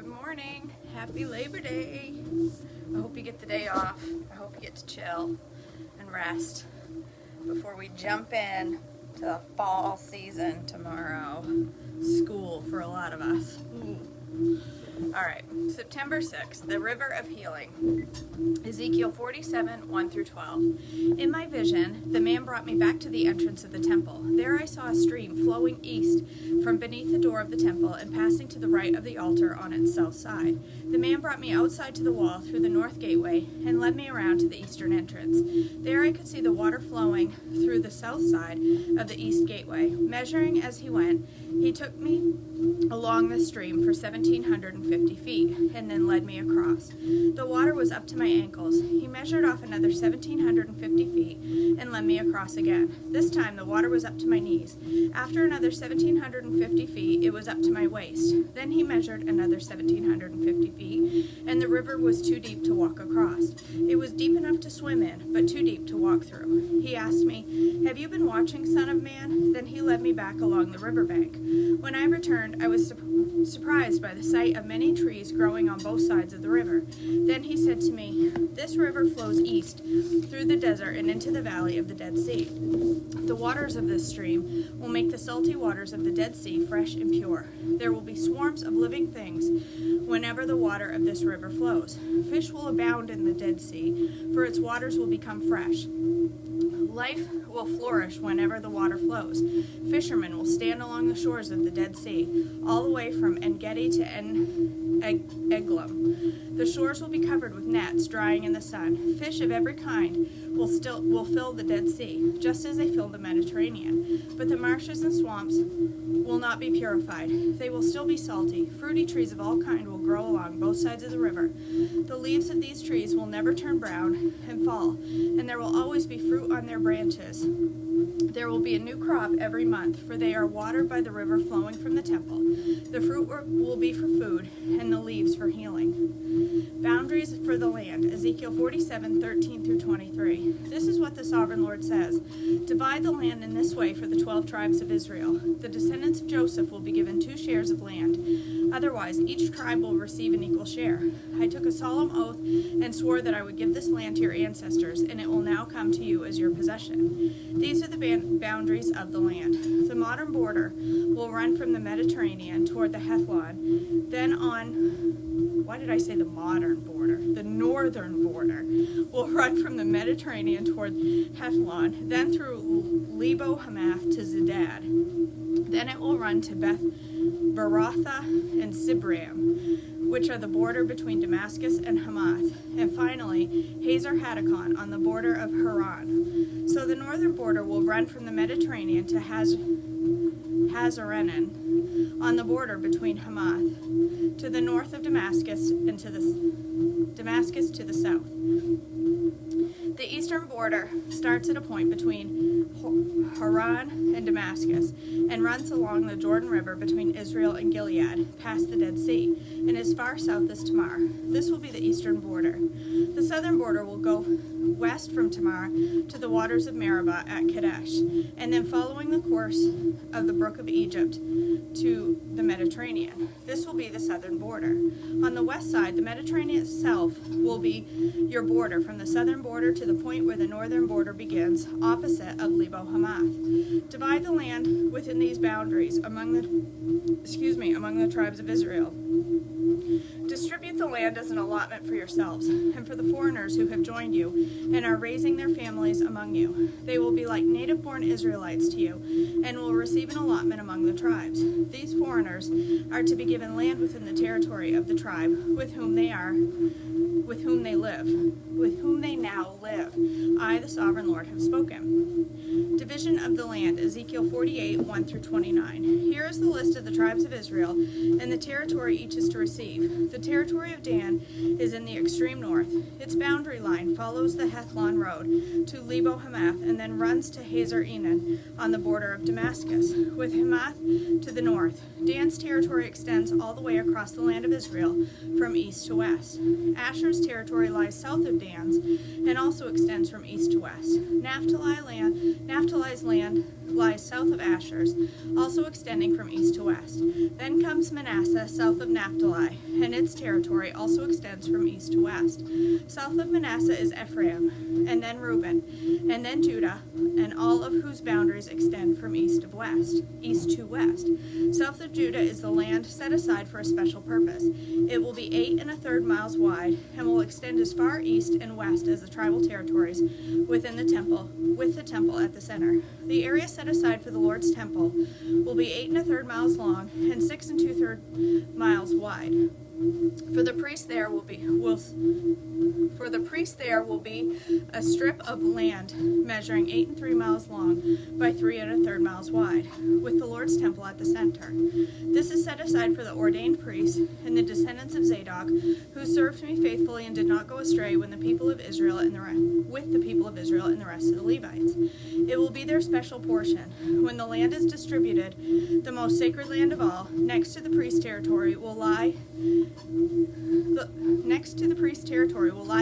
Good morning. Happy Labor Day. I hope you get the day off. I hope you get to chill and rest before we jump in to the fall season tomorrow. School for a lot of us. All right, September 6th, the River of Healing. Ezekiel 47, 1 through 12. In my vision, the man brought me back to the entrance of the temple. There I saw a stream flowing east from beneath the door of the temple and passing to the right of the altar on its south side. The man brought me outside to the wall through the north gateway and led me around to the eastern entrance. There I could see the water flowing through the south side of the east gateway. Measuring as he went, he took me along the stream for 1,750 feet and then led me across. The water was up to my ankles. He measured off another 1,750 feet and led me across again. This time the water was up to my knees. After another 1,750 feet, it was up to my waist. Then he measured another 1,750 feet, and the river was too deep to walk across. It was deep enough to swim in, but too deep to walk through. He asked me, "Have you been watching, Son of Man?" Then he led me back along the riverbank. When I returned, I was surprised by the sight of many trees growing on both sides of the river. Then he said to me, "This river flows east through the desert and into the valley of the Dead Sea. The waters of this stream will make the salty waters of the Dead Sea fresh and pure. There will be swarms of living things whenever the water of this river flows. Fish will abound in the Dead Sea, for its waters will become fresh. Life will flourish whenever the water flows. Fishermen will stand along the shores of the Dead Sea, all the way from En-Gedi to Eglam. The shores will be covered with nets drying in the sun. Fish of every kind will fill the Dead Sea, just as they fill the Mediterranean. But the marshes and swamps will not be purified. They will still be salty. Fruity trees of all kinds will grow along both sides of the river. The leaves of these trees will never turn brown and fall, and there will always be fruit on their branches. There will be a new crop every month, for they are watered by the river flowing from the temple. The fruit will be for food, and the leaves for healing." Boundaries for the land, Ezekiel 47, 13 through 23. This is what the Sovereign Lord says. "Divide the land in this way for the 12 tribes of Israel. The descendants of Joseph will be given 2 shares of land. Otherwise, each tribe will receive an equal share. I took a solemn oath and swore that I would give this land to your ancestors, and it will now come to you as your possession. These are the boundaries of the land. The modern border will run from the Mediterranean toward the Hethlon, then on, why did I say the modern border? The northern border will run from the Mediterranean toward Hethlon, then through Lebo Hamath to Zedad. Then it will run to Beth Baratha and Sibram, which are the border between Damascus and Hamath, and finally Hazar Hatticon on the border of Haran. So the northern border will run from the Mediterranean to Hazarenan on the border between Hamath to the north of Damascus and to the south. The eastern border starts at a point between Haran and Damascus and runs along the Jordan River between Israel and Gilead, past the Dead Sea, and as far south as Tamar. This will be the eastern border. The southern border will go west from Tamar to the waters of Meribah at Kadesh, and then following the course of the brook of Egypt to the Mediterranean. This will be the southern border. On the west side, the Mediterranean itself will be your border from the southern border to the point where the northern border begins, opposite of Lebo Hamath. Divide the land within these boundaries among the tribes of Israel. Distribute the land as an allotment for yourselves and for the foreigners who have joined you and are raising their families among you. They will be like native-born Israelites to you and will receive an allotment among the tribes. These foreigners are to be given land within the territory of the tribe with whom they now live. I, the Sovereign Lord, have spoken." Division of the land, Ezekiel 48, 1 through 29. Here is the list of the tribes of Israel and the territory each is to receive. The territory of Dan is in the extreme north. Its boundary line follows the Hethlon road to Lebo Hamath and then runs to Hazar Enan on the border of Damascus, with Hamath to the north. Dan's territory extends all the way across the land of Israel from east to west. Asher's territory lies south of Dan's and also extends from east to west. Naphtali's land lies south of Asher's, also extending from east to west. Then comes Manasseh, south of Naphtali, and its territory also extends from east to west. South of Manasseh is Ephraim, and then Reuben, and then Judah, and all of whose boundaries extend from east to west. South of Judah is the land set aside for a special purpose. It will be 8 1/3 miles wide, and will extend as far east and west as the tribal territories within the temple, with the temple at the center. The area set aside for the Lord's temple will be 8 1/3 miles long and 6 2/3 miles wide. For the priest there will be a strip of land measuring 8 3 miles long by 3 1/3 miles wide, with the Lord's temple at the center. This is set aside for the ordained priests and the descendants of Zadok, who served me faithfully and did not go astray with the people of Israel and the rest of the Levites. It will be their special portion. When the land is distributed, the most sacred land of all, next to the priest's territory will lie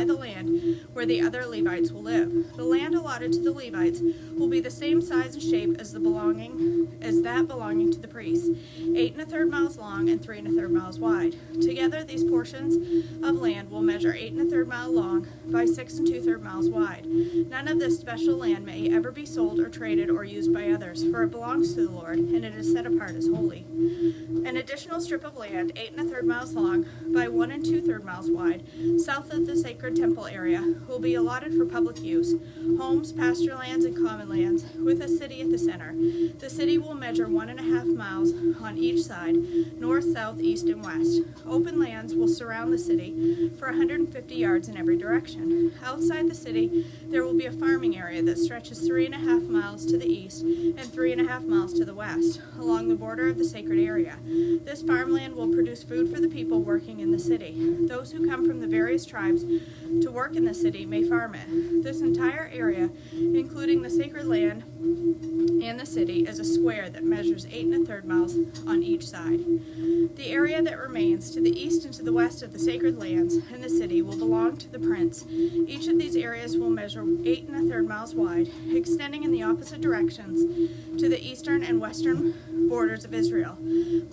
the land where the other Levites will live. The land allotted to the Levites will be the same size and shape as that belonging to the priests, 8 1/3 miles long and 3 1/3 miles wide. Together, these portions of land will measure 8 1/3 mile long by 6 2/3 miles wide. None of this special land may ever be sold or traded or used by others, for it belongs to the Lord, and it is set apart as holy. An additional strip of land, 8 1/3 miles long by 1 2/3 miles wide, south of the sacred temple area, will be allotted for public use, homes, pasture lands, and common lands, with a city at the center. The city will measure 1 1/2 miles on each side, north, south, east, and west. Open lands will surround the city for 150 yards in every direction. Outside the city, there will be a farming area that stretches 3 1/2 miles to the east and 3 1/2 miles to the west, along the border of the sacred area. This farmland will produce food for the people working in the city. Those who come from the various tribes to work in the city may farm it. This entire area, including the sacred land and the city, is a square that measures 8 1/3 miles on each side. The area that remains to the east and to the west of the sacred lands and the city will belong to the prince. Each of these areas will measure 8 1/3 miles wide, extending in the opposite directions to the eastern and western borders of Israel,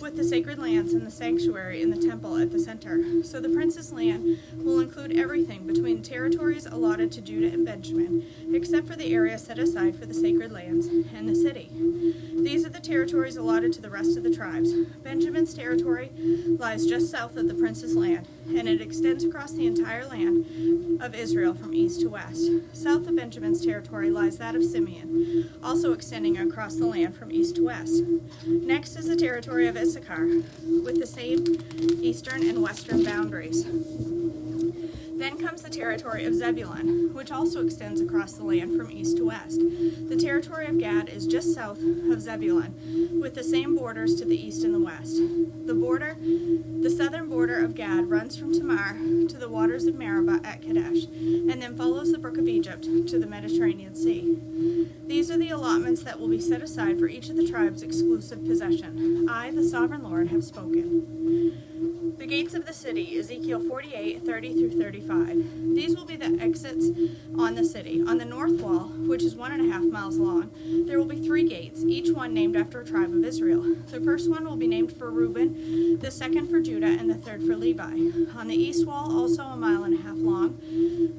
with the sacred lands and the sanctuary and the temple at the center. So the prince's land will include everything between the territories allotted to Judah and Benjamin, except for the area set aside for the sacred lands and the city. These are the territories allotted to the rest of the tribes. Benjamin's territory lies just south of the prince's land, and it extends across the entire land of Israel from east to west. South of Benjamin's territory lies that of Simeon, also extending across the land from east to west. Next is the territory of Issachar, with the same eastern and western boundaries. Then comes the territory of Zebulun, which also extends across the land from east to west. The territory of Gad is just south of Zebulun, with the same borders to the east and the west. The southern border of Gad runs from Tamar to the waters of Meribah at Kadesh, and then follows the brook of Egypt to the Mediterranean Sea. These are the allotments that will be set aside for each of the tribes' exclusive possession. I, the sovereign Lord, have spoken. The gates of the city, Ezekiel 48, 30 through 35. These will be the exits on the city. On the north wall, which is 1 1/2 miles long, there will be 3 gates, each one named after a tribe of Israel. The first one will be named for Reuben, the second for Judah, and the third for Levi. On the east wall, also 1 1/2 miles long,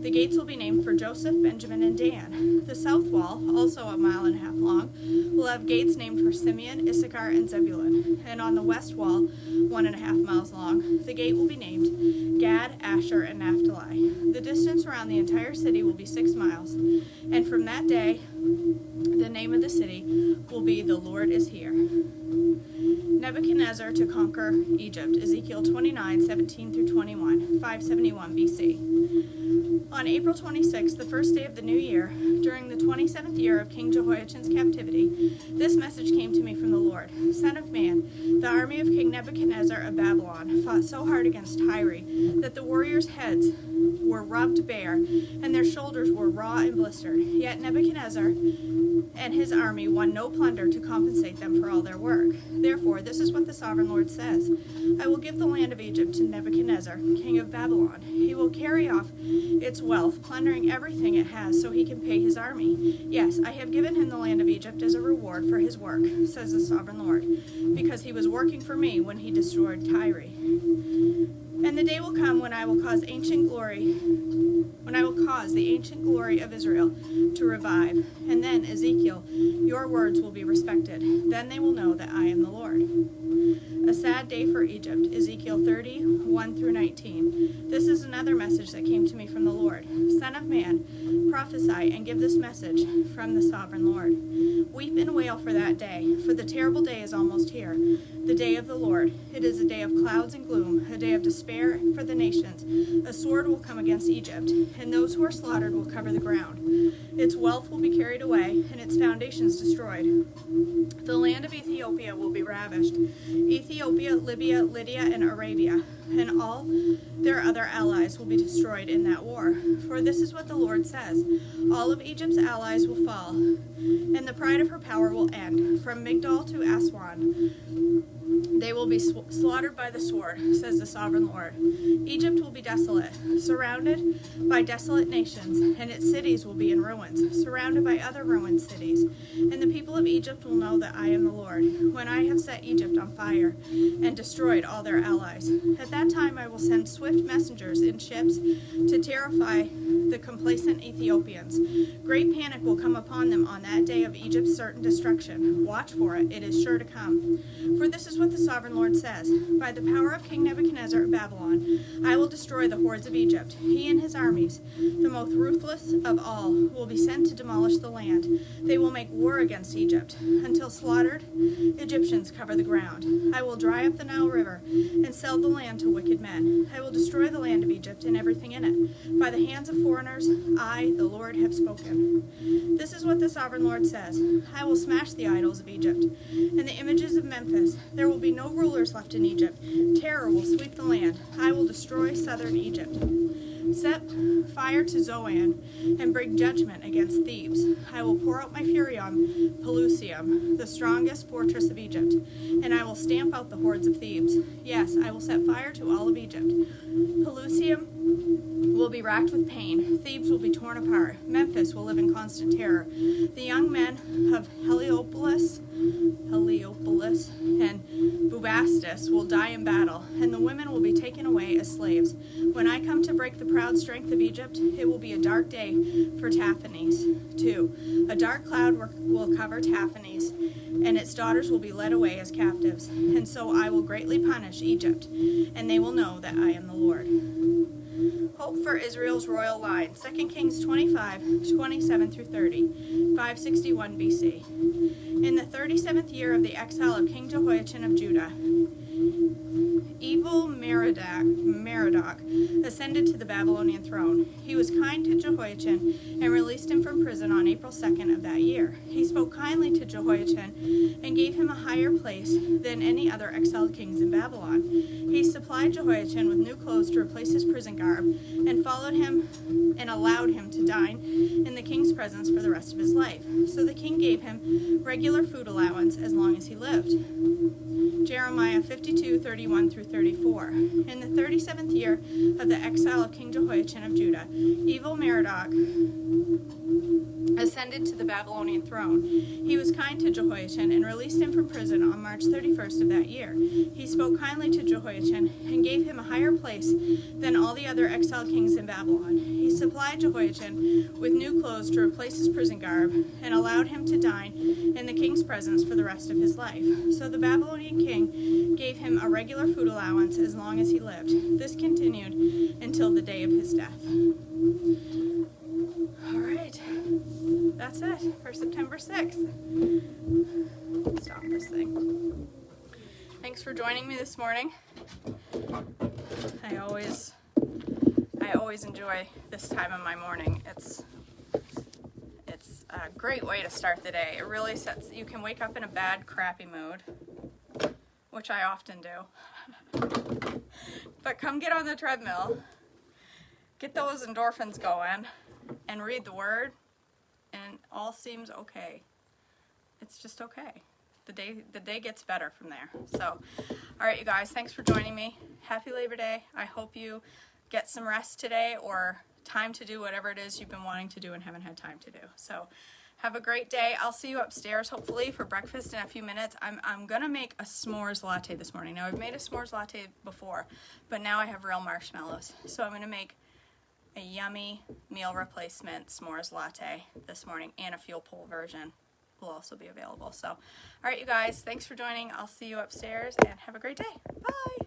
the gates will be named for Joseph, Benjamin, and Dan. The south wall, also 1 1/2 miles long, will have gates named for Simeon, Issachar, and Zebulun. And on the west wall, 1 1/2 miles long, the gate will be named Gad, Asher, and Naphtali. The distance around the entire city will be 6 miles, and from that day, the name of the city will be The Lord is Here. Nebuchadnezzar to conquer Egypt, Ezekiel 29, 17 through 21, 571 BC. On April 26, the first day of the new year, during the 27th year of King Jehoiachin's captivity, this message came to me from the Lord. Son of man, the army of King Nebuchadnezzar of Babylon fought so hard against Tyre that the warriors' heads were rubbed bare, and their shoulders were raw and blistered. Yet Nebuchadnezzar and his army won no plunder to compensate them for all their work. Therefore, this is what the sovereign Lord says. I will give the land of Egypt to Nebuchadnezzar, king of Babylon. He will carry off its wealth, plundering everything it has so he can pay his army. Yes, I have given him the land of Egypt as a reward for his work, says the sovereign Lord, because he was working for me when he destroyed Tyre. And the day will come when I will cause the ancient glory of Israel to revive. And then, Ezekiel, your words will be respected. Then they will know that I am the Lord. A sad day for Egypt, Ezekiel 30, 1 through 19. This is another message that came to me from the Lord. Son of man, prophesy and give this message from the sovereign Lord. Weep and wail for that day, for the terrible day is almost here, the day of the Lord. It is a day of clouds and gloom, a day of despair for the nations. A sword will come against Egypt, and those who are slaughtered will cover the ground. Its wealth will be carried away, and its foundations destroyed. The land of Ethiopia will be ravished. Ethiopia, Libya, Lydia, and Arabia, and all their other allies will be destroyed in that war. For this is what the Lord says: all of Egypt's allies will fall, and the pride of her power will end. From Migdol to Aswan, they will be slaughtered by the sword, says the sovereign Lord. Egypt will be desolate, surrounded by desolate nations, and its cities will be in ruins, surrounded by other ruined cities. And the people of Egypt will know that I am the Lord, when I have set Egypt on fire and destroyed all their allies. At that time I will send swift messengers in ships to terrify the complacent Ethiopians. Great panic will come upon them on that day of Egypt's certain destruction. Watch for it, it is sure to come. For this is what the sovereign Lord says: by the power of King Nebuchadnezzar of Babylon, I will destroy the hordes of Egypt. He and his armies, the most ruthless of all, will be sent to demolish the land. They will make war against Egypt, until slaughtered Egyptians cover the ground. I will dry up the Nile River and sell the land to wicked men. I will destroy the land of Egypt and everything in it. By the hands of foreigners, I, the Lord, have spoken. This is what the sovereign Lord says: I will smash the idols of Egypt and the images of Memphis. There will be no rulers left in Egypt. Terror will sweep the land. I will destroy southern Egypt. Set fire to Zoan and bring judgment against Thebes. I will pour out my fury on Pelusium, the strongest fortress of Egypt, and I will stamp out the hordes of Thebes. Yes, I will set fire to all of Egypt. Pelusium will be racked with pain. Thebes will be torn apart. Memphis will live in constant terror. The young men of Heliopolis and Bubastis will die in battle, and the women will be taken away as slaves. When I come to break the proud strength of Egypt, it will be a dark day for Taphanes, too. A dark cloud will cover Taphanes, and its daughters will be led away as captives. And so I will greatly punish Egypt, and they will know that I am the Lord. Hope for Israel's royal line, 2 Kings 25, 27 through 30, 561 BC. In the 37th year of the exile of King Jehoiachin of Judah, evil Merodach ascended to the Babylonian throne. He was kind to Jehoiachin and released him from prison on April 2nd of that year. He spoke kindly to Jehoiachin and gave him a higher place than any other exiled kings in Babylon. He supplied Jehoiachin with new clothes to replace his prison garb, and followed him and allowed him to dine in the king's presence for the rest of his life. So the king gave him regular food allowance as long as he lived. Jeremiah 52:31 through 34. In the 37th year of the exile of King Jehoiachin of Judah, evil Merodach ascended to the Babylonian throne. He was kind to Jehoiachin and released him from prison on March 31st of that year. He spoke kindly to Jehoiachin and gave him a higher place than all the other exiled kings in Babylon. He supplied Jehoiachin with new clothes to replace his prison garb and allowed him to dine in the king's presence for the rest of his life. So the Babylonian king gave him a regular food allowance as long as he lived. This continued until the day of his death. All right, that's it for September 6th. Stop this thing. Thanks for joining me this morning. I always enjoy this time of my morning. It's a great way to start the day. It really sets, you can wake up in a bad, crappy mood, which I often do. But come get on the treadmill, get those endorphins going, and read the Word, and all seems okay. It's just okay. The day gets better from there. So, all right, you guys, thanks for joining me. Happy Labor Day. I hope you get some rest today or time to do whatever it is you've been wanting to do and haven't had time to do. So have a great day. I'll see you upstairs hopefully for breakfast in a few minutes. I'm gonna make a s'mores latte this morning. Now I've made a s'mores latte before, but now I have real marshmallows. So I'm gonna make a yummy meal replacement s'mores latte this morning, and a fuel pool version will also be available. So, all right, you guys, thanks for joining. I'll see you upstairs and have a great day. Bye.